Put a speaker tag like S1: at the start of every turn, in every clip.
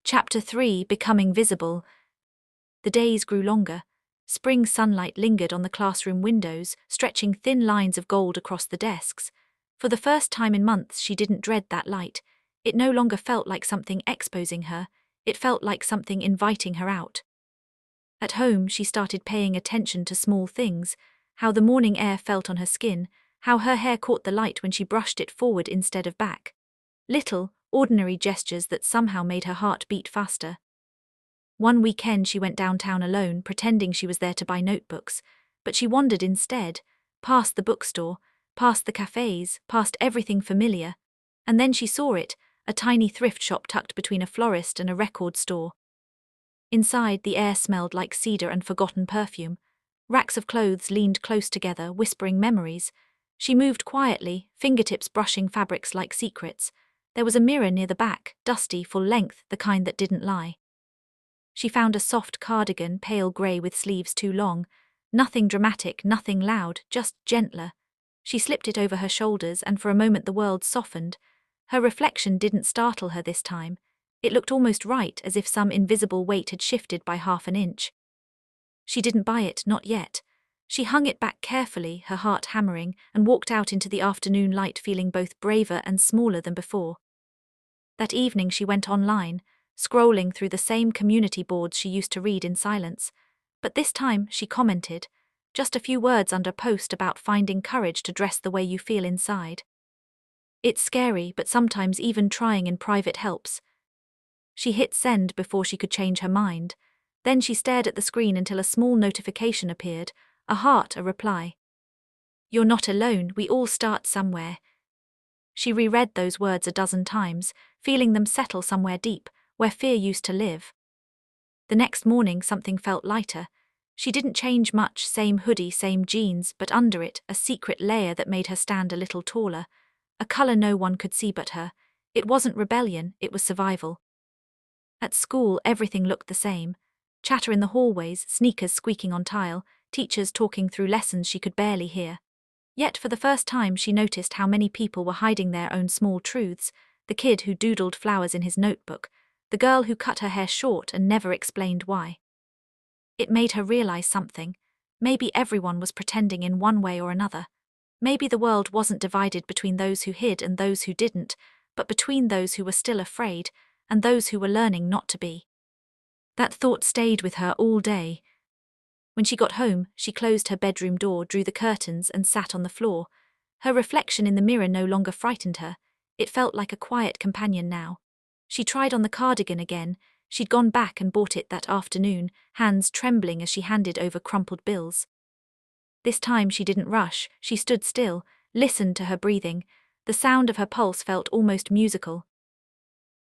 S1: Chapter 3: Becoming Visible. The days grew longer. Spring sunlight lingered on the classroom windows, stretching thin lines of gold across the desks. For the first time in months, she didn't dread that light. It no longer felt like something exposing her. It felt like something inviting her out. At home, she started paying attention to small things: how the morning air felt on her skin, how her hair caught the light when she brushed it forward instead of back. Little, ordinary gestures that somehow made her heart beat faster. One weekend she went downtown alone, pretending she was there to buy notebooks, but she wandered instead, past the bookstore, past the cafes, past everything familiar, and then she saw it, a tiny thrift shop tucked between a florist and a record store. Inside, the air smelled like cedar and forgotten perfume. Racks of clothes leaned close together, whispering memories. She moved quietly, fingertips brushing fabrics like secrets. There was a mirror near the back, dusty, full length, the kind that didn't lie. She found a soft cardigan, pale grey with sleeves too long. Nothing dramatic, nothing loud, just gentler. She slipped it over her shoulders, and for a moment the world softened. Her reflection didn't startle her this time. It looked almost right, as if some invisible weight had shifted by half an inch. She didn't buy it, not yet. She hung it back carefully, her heart hammering, and walked out into the afternoon light feeling both braver and smaller than before. That evening she went online, scrolling through the same community boards she used to read in silence. But this time she commented, just a few words under a post about finding courage to dress the way you feel inside. It's scary, but sometimes even trying in private helps. She hit send before she could change her mind. Then she stared at the screen until a small notification appeared, a heart, a reply. "You're not alone, we all start somewhere." She reread those words a dozen times, feeling them settle somewhere deep, where fear used to live. The next morning something felt lighter. She didn't change much, same hoodie, same jeans, but under it, a secret layer that made her stand a little taller. A color no one could see but her. It wasn't rebellion, it was survival. At school, everything looked the same. Chatter in the hallways, sneakers squeaking on tile, teachers talking through lessons she could barely hear. Yet for the first time she noticed how many people were hiding their own small truths: the kid who doodled flowers in his notebook, the girl who cut her hair short and never explained why. It made her realize something. Maybe everyone was pretending in one way or another. Maybe the world wasn't divided between those who hid and those who didn't, but between those who were still afraid and those who were learning not to be. That thought stayed with her all day. When she got home, she closed her bedroom door, drew the curtains, and sat on the floor. Her reflection in the mirror no longer frightened her. It felt like a quiet companion now. She tried on the cardigan again. She'd gone back and bought it that afternoon, hands trembling as she handed over crumpled bills. This time she didn't rush. She stood still, listened to her breathing. The sound of her pulse felt almost musical.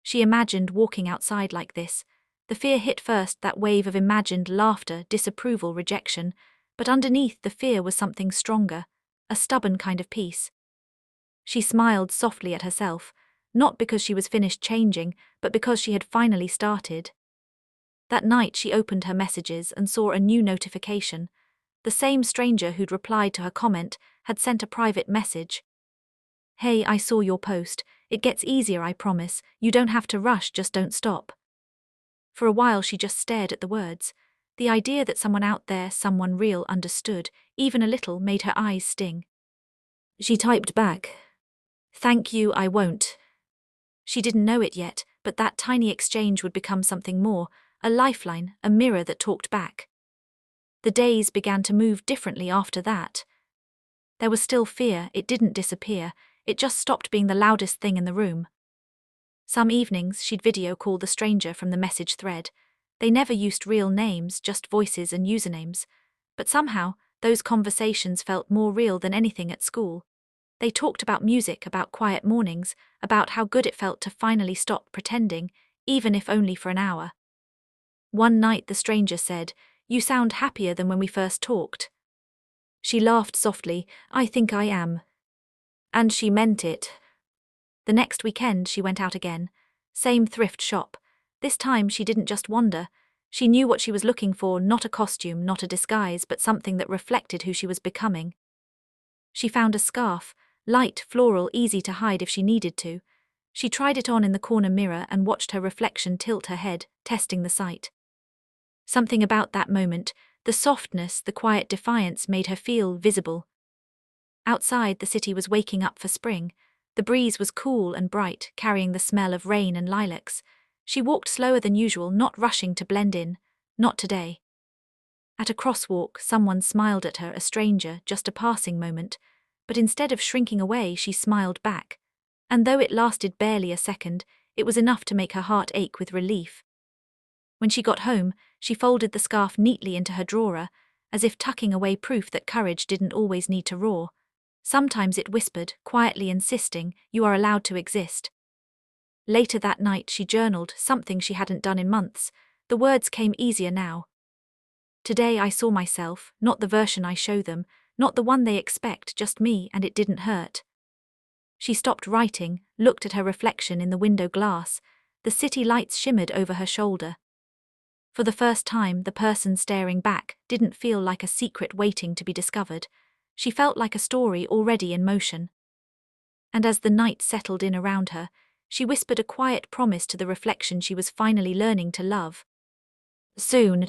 S1: She imagined walking outside like this. The fear hit first, that wave of imagined laughter, disapproval, rejection. But underneath the fear was something stronger, a stubborn kind of peace. She smiled softly at herself, not because she was finished changing, but because she had finally started. That night she opened her messages and saw a new notification. The same stranger who'd replied to her comment had sent a private message. "Hey, I saw your post. It gets easier, I promise. You don't have to rush, just don't stop." For a while she just stared at the words. The idea that someone out there, someone real, understood, even a little, made her eyes sting. She typed back, "Thank you, I won't." She didn't know it yet, but that tiny exchange would become something more, a lifeline, a mirror that talked back. The days began to move differently after that. There was still fear, it didn't disappear, it just stopped being the loudest thing in the room. Some evenings she'd video call the stranger from the message thread. They never used real names, just voices and usernames. But somehow, those conversations felt more real than anything at school. They talked about music, about quiet mornings, about how good it felt to finally stop pretending, even if only for an hour. One night the stranger said, "You sound happier than when we first talked." She laughed softly, "I think I am." And she meant it. The next weekend she went out again. Same thrift shop. This time she didn't just wander. She knew what she was looking for, not a costume, not a disguise, but something that reflected who she was becoming. She found a scarf, light, floral, easy to hide if she needed to. She tried it on in the corner mirror and watched her reflection tilt her head, testing the sight. Something about that moment, the softness, the quiet defiance, made her feel visible. Outside, the city was waking up for spring. The breeze was cool and bright, carrying the smell of rain and lilacs. She walked slower than usual, not rushing to blend in. Not today. At a crosswalk, someone smiled at her, a stranger, just a passing moment. But instead of shrinking away, she smiled back. And though it lasted barely a second, it was enough to make her heart ache with relief. When she got home, she folded the scarf neatly into her drawer, as if tucking away proof that courage didn't always need to roar. Sometimes it whispered, quietly insisting, "You are allowed to exist." Later that night she journaled, something she hadn't done in months. The words came easier now. "Today I saw myself, not the version I show them, not the one they expect, just me, and it didn't hurt." She stopped writing, looked at her reflection in the window glass. The city lights shimmered over her shoulder. For the first time, the person staring back didn't feel like a secret waiting to be discovered. She felt like a story already in motion. And as the night settled in around her, she whispered a quiet promise to the reflection she was finally learning to love. "Soon,